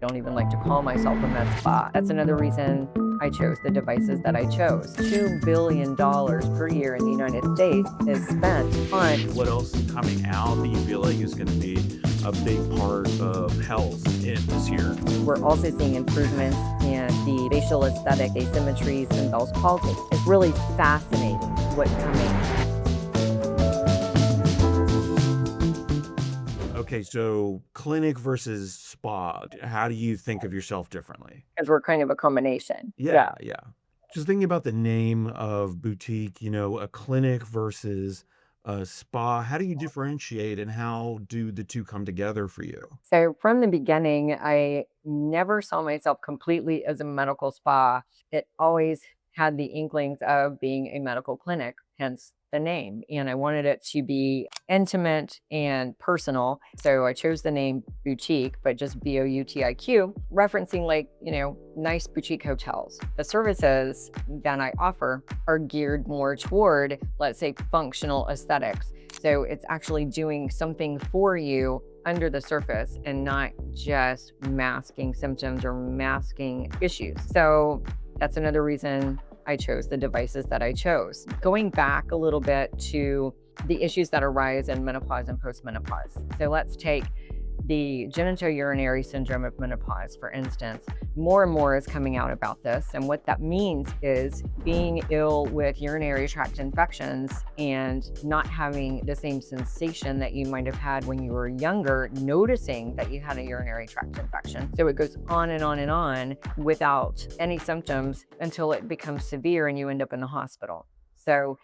Don't even like to call myself a med spa. That's another reason I chose the devices that I chose. $2 billion per year in the United States is spent on. What else is coming out that you feel like is going to be a big part of health in this year? We're also seeing improvements in the facial aesthetic, asymmetries, and Bell's palsy. It's really fascinating what's coming. Okay, so clinic versus spa. How do you think of yourself differently? Because we're kind of a combination. Yeah, yeah. Just thinking about the name of boutique, a clinic versus a spa, how do you differentiate and how do the two come together for you? So from the beginning, I never saw myself completely as a medical spa. It always had the inklings of being a medical clinic, hence the name. And I wanted it to be intimate and personal. So I chose the name Boutique, but just Boutiq, referencing nice boutique hotels. The services that I offer are geared more toward, let's say, functional aesthetics. So it's actually doing something for you under the surface and not just masking symptoms or masking issues. So that's another reason I chose the devices that I chose. Going back a little bit to the issues that arise in menopause and postmenopause. So let's take the genitourinary syndrome of menopause, for instance. More and more is coming out about this. And what that means is being ill with urinary tract infections and not having the same sensation that you might have had when you were younger, noticing that you had a urinary tract infection. So it goes on and on and on without any symptoms until it becomes severe and you end up in the hospital. So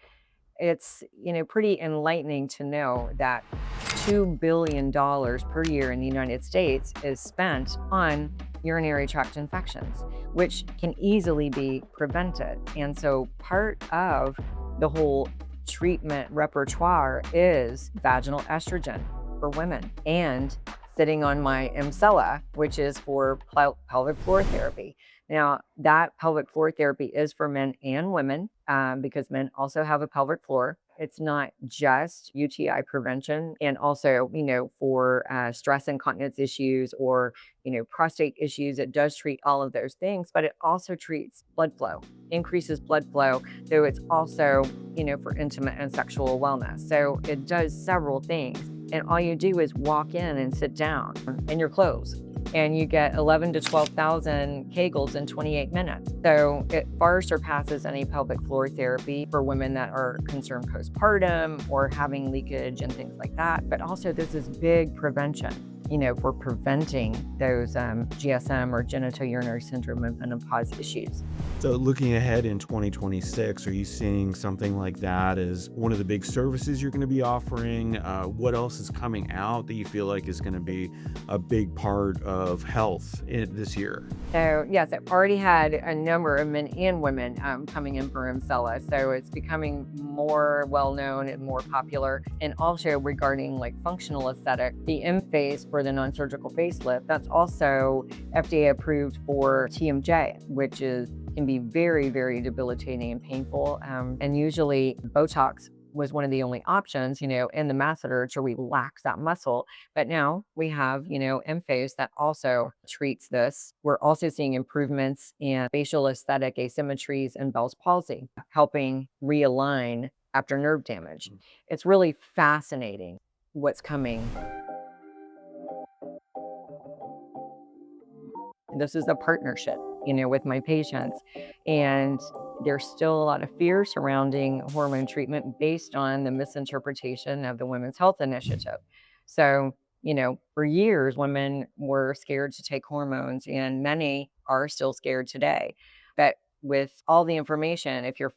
it's pretty enlightening to know that $2 billion per year in the United States is spent on urinary tract infections, which can easily be prevented. And so part of the whole treatment repertoire is vaginal estrogen for women and sitting on my Emsella, which is for pelvic floor therapy. Now, that pelvic floor therapy is for men and women because men also have a pelvic floor. It's not just UTI prevention, and also, for stress incontinence issues or, prostate issues, it does treat all of those things, but it also treats blood flow, increases blood flow. So it's also, for intimate and sexual wellness. So it does several things. And all you do is walk in and sit down in your clothes and you get 11 to 12,000 Kegels in 28 minutes. So it far surpasses any pelvic floor therapy for women that are concerned postpartum or having leakage and things like that. But also this is big prevention, for preventing those GSM or genitourinary syndrome and menopause issues. So looking ahead in 2026, are you seeing something like that as one of the big services you're going to be offering? What else is coming out that you feel like is going to be a big part of health this year? So yes, I've already had a number of men and women coming in for Emsella. So it's becoming more well-known and more popular. And also regarding like functional aesthetic, the EmFace for the non-surgical facelift, that's also FDA approved for TMJ, which can be very, very debilitating and painful. And usually Botox was one of the only options, in the masseter to relax that muscle. But now we have, EmFace that also treats this. We're also seeing improvements in facial aesthetic asymmetries and Bell's palsy, helping realign after nerve damage. It's really fascinating what's coming. This is a partnership, with my patients. And there's still a lot of fear surrounding hormone treatment based on the misinterpretation of the Women's Health Initiative. So, for years, women were scared to take hormones, and many are still scared today. But with all the information, if you're,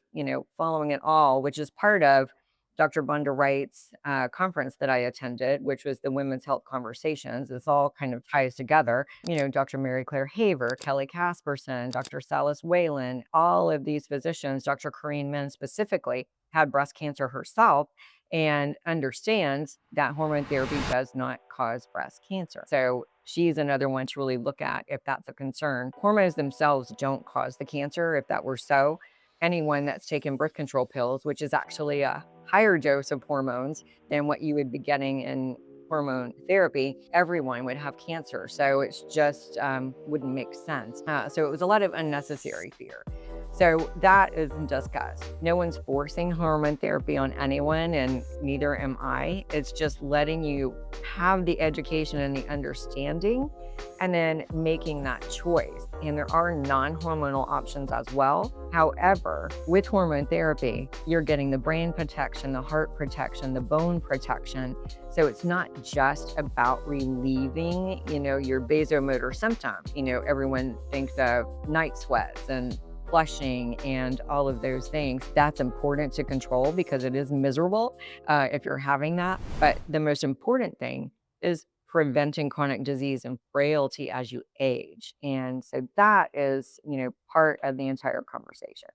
following it all, which is part of Dr. Bunda Wright's conference that I attended, which was the Women's Health Conversations. This all kind of ties together. Dr. Mary Claire Haver, Kelly Casperson, Dr. Salis Whalen, all of these physicians, Dr. Corrine Min specifically, had breast cancer herself and understands that hormone therapy does not cause breast cancer. So she's another one to really look at if that's a concern. Hormones themselves don't cause the cancer. If that were so, anyone that's taken birth control pills, which is actually a higher dose of hormones than what you would be getting in hormone therapy, everyone would have cancer. So it's just wouldn't make sense. So it was a lot of unnecessary fear. So that is discussed. No one's forcing hormone therapy on anyone, and neither am I. It's just letting you have the education and the understanding and then making that choice. And there are non-hormonal options as well. However, with hormone therapy, you're getting the brain protection, the heart protection, the bone protection. So it's not just about relieving, your vasomotor symptoms. Everyone thinks of night sweats and flushing and all of those things. That's important to control because it is miserable if you're having that. But the most important thing is preventing chronic disease and frailty as you age. And so that is, part of the entire conversation.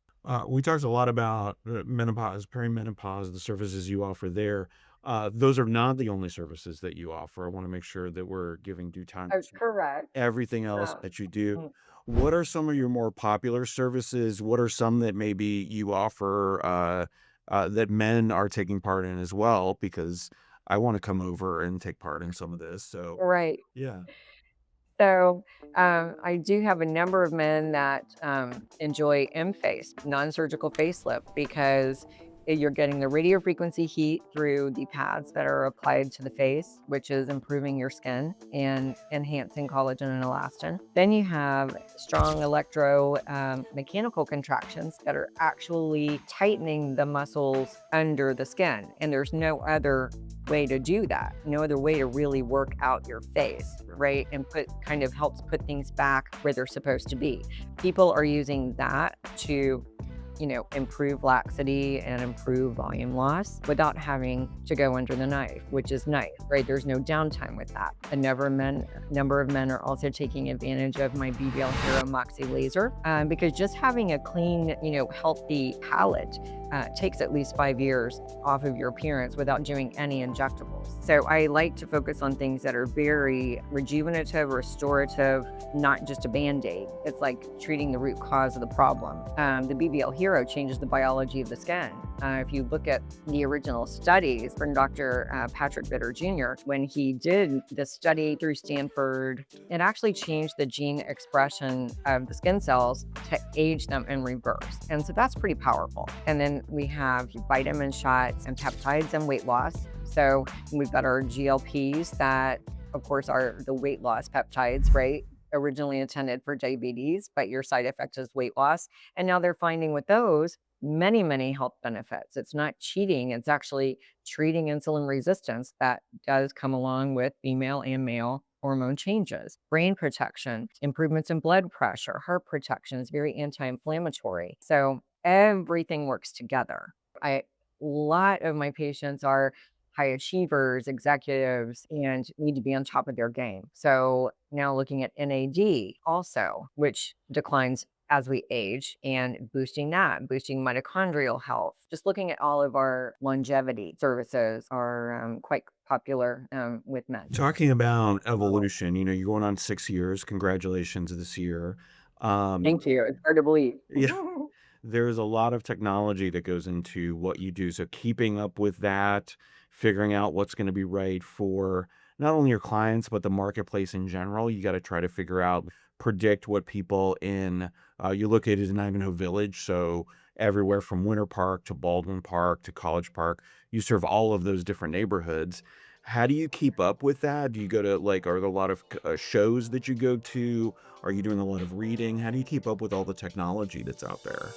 We talked a lot about menopause, perimenopause, the services you offer there. Those are not the only services that you offer. I want to make sure that we're giving due time Oh, to correct. everything else Um, that you do. mm, What are some of your more popular services? What are some that maybe you offer that men are taking part in as well? Because I want to come over and take part in some of this. So, right. yeah. So I do have a number of men that enjoy EmFace, non-surgical facelift, because you're getting the radio frequency heat through the pads that are applied to the face, which is improving your skin and enhancing collagen and elastin. Then you have strong electro mechanical contractions that are actually tightening the muscles under the skin. And there's no other way to do that. No other way to really work out your face, right? And helps put things back where they're supposed to be. People are using that to improve laxity and improve volume loss without having to go under the knife, which is nice, right? There's no downtime with that. A number of men are also taking advantage of my BBL Hero Moxi laser because just having a clean, healthy palate takes at least 5 years off of your appearance without doing any injectables. So I like to focus on things that are very rejuvenative, restorative, not just a Band-Aid. It's like treating the root cause of the problem. The BBL Hero changes the biology of the skin. If you look at the original studies from Dr. Patrick Bitter Jr., when he did the study through Stanford, it actually changed the gene expression of the skin cells to age them in reverse. And so that's pretty powerful. And then we have vitamin shots and peptides and weight loss. So we've got our GLPs that, of course, are the weight loss peptides, right? Originally intended for diabetes, but your side effect is weight loss. And now they're finding with those many, many health benefits. It's not cheating, it's actually treating insulin resistance that does come along with female and male hormone changes. Brain protection, improvements in blood pressure, heart protection is very anti-inflammatory. So everything works together. A lot of my patients are high achievers, executives, and need to be on top of their game. So now looking at NAD also, which declines as we age, and boosting mitochondrial health. Just looking at all of our longevity services are quite popular with men. Talking about evolution, you're going on 6 years. Congratulations this year. Um, Thank you. It's hard to believe. yeah, there's a lot of technology that goes into what you do. So keeping up with that, figuring out what's going to be right for not only your clients, but the marketplace in general. You got to try to figure out, predict what people you're located in Ivanhoe Village. So everywhere from Winter Park to Baldwin Park to College Park, you serve all of those different neighborhoods. How do you keep up with that? Do you go to are there a lot of shows that you go to? Are you doing a lot of reading? How do you keep up with all the technology that's out there?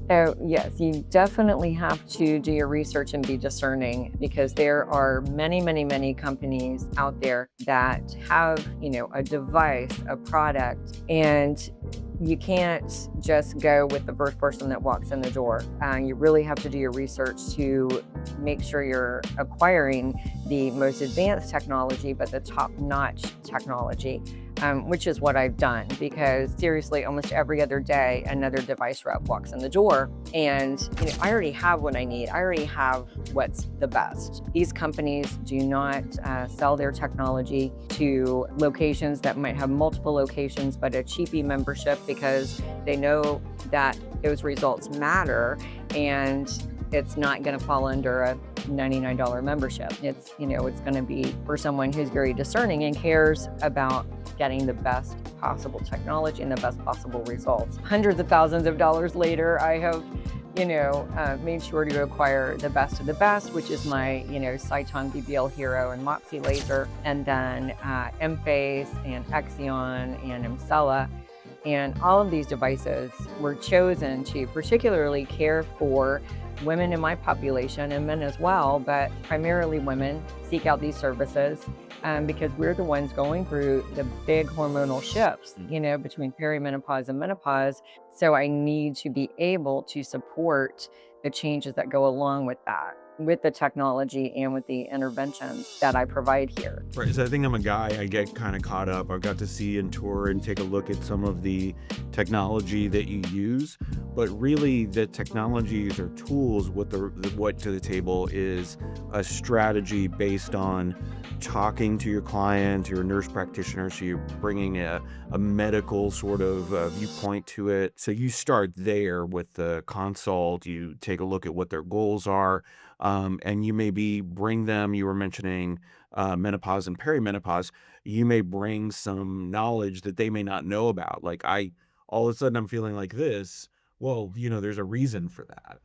So, yes, you definitely have to do your research and be discerning because there are many, many, many companies out there that have, a device, a product, and you can't just go with the first person that walks in the door. You really have to do your research to make sure you're acquiring the most advanced technology, but the top-notch technology. Which is what I've done because seriously, almost every other day, another device rep walks in the door and I already have what I need. I already have what's the best. These companies do not sell their technology to locations that might have multiple locations, but a cheapy membership because they know that those results matter and it's not going to fall under a $99 membership. It's, it's going to be for someone who's very discerning and cares about getting the best possible technology and the best possible results. Hundreds of thousands of dollars later, I have, made sure to acquire the best of the best, which is my, Cyton BBL Hero and Moxi laser, and then EmFace and Exion and Emsella. And all of these devices were chosen to particularly care for women in my population and men as well, but primarily women seek out these services because we're the ones going through the big hormonal shifts, between perimenopause and menopause. So I need to be able to support the changes that go along with that, with the technology and with the interventions that I provide here. Right. So I think I'm a guy, I get kind of caught up. I've got to see and tour and take a look at some of the technology that you use, but really the technologies or tools, what to the table is a strategy based on talking to your client, your nurse practitioner. So you're bringing a medical sort of viewpoint to it. So you start there with the consult, you take a look at what their goals are. And you maybe bring them, you were mentioning menopause and perimenopause, you may bring some knowledge that they may not know about. Like all of a sudden I'm feeling like this. Well, there's a reason for that.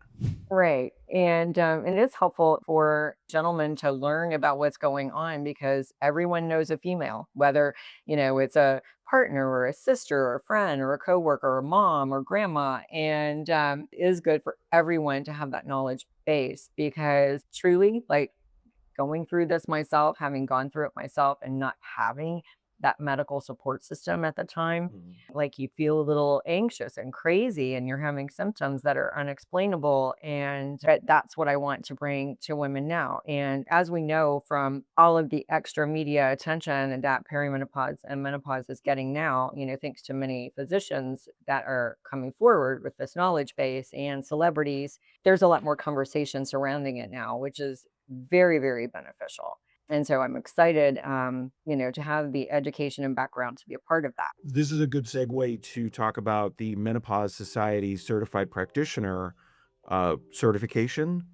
Right. And it is helpful for gentlemen to learn about what's going on because everyone knows a female, whether, it's a partner or a sister or a friend or a coworker or a mom or grandma. And it is good for everyone to have that knowledge base because truly, like going through this myself, having gone through it myself and not having that medical support system at the time, Mhm. like you feel a little anxious and crazy and you're having symptoms that are unexplainable. And that's what I want to bring to women now. And as we know from all of the extra media attention that perimenopause and menopause is getting now, thanks to many physicians that are coming forward with this knowledge base and celebrities, there's a lot more conversation surrounding it now, which is very, very beneficial. And so I'm excited, to have the education and background to be a part of that. This is a good segue to talk about the Menopause Society Certified Practitioner certification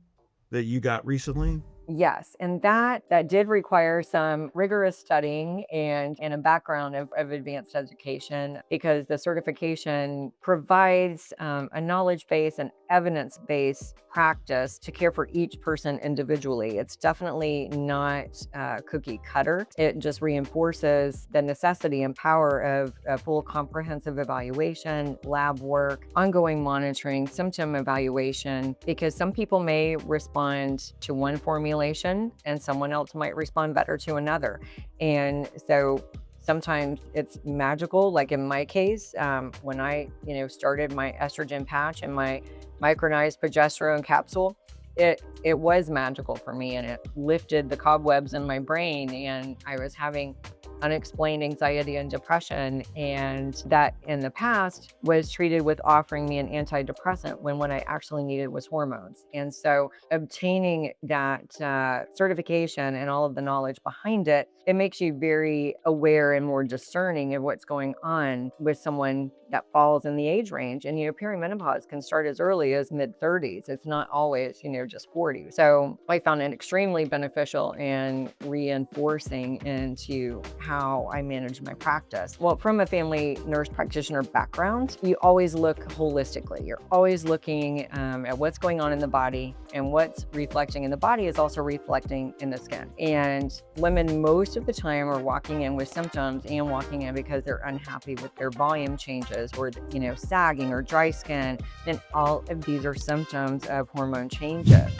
that you got recently. Yes, and that did require some rigorous studying and a background of advanced education because the certification provides a knowledge base and evidence based practice to care for each person individually. It's definitely not cookie cutter. It just reinforces the necessity and power of a full comprehensive evaluation, lab work, ongoing monitoring, symptom evaluation, because some people may respond to one formulation and someone else might respond better to another. And so sometimes it's magical. Like in my case, when I, started my estrogen patch and my micronized progesterone capsule, it was magical for me and it lifted the cobwebs in my brain and I was having unexplained anxiety and depression, and that in the past was treated with offering me an antidepressant when what I actually needed was hormones. And so obtaining that certification and all of the knowledge behind it, it makes you very aware and more discerning of what's going on with someone that falls in the age range. And, perimenopause can start as early as mid 30s. It's not always, just 40. So I found it extremely beneficial and reinforcing into how I manage my practice. Well, from a family nurse practitioner background, you always look holistically. You're always looking at what's going on in the body, and what's reflecting in the body is also reflecting in the skin. And women most of the time are walking in with symptoms and walking in because they're unhappy with their volume changes or, sagging or dry skin. And all of these are symptoms of hormone changes.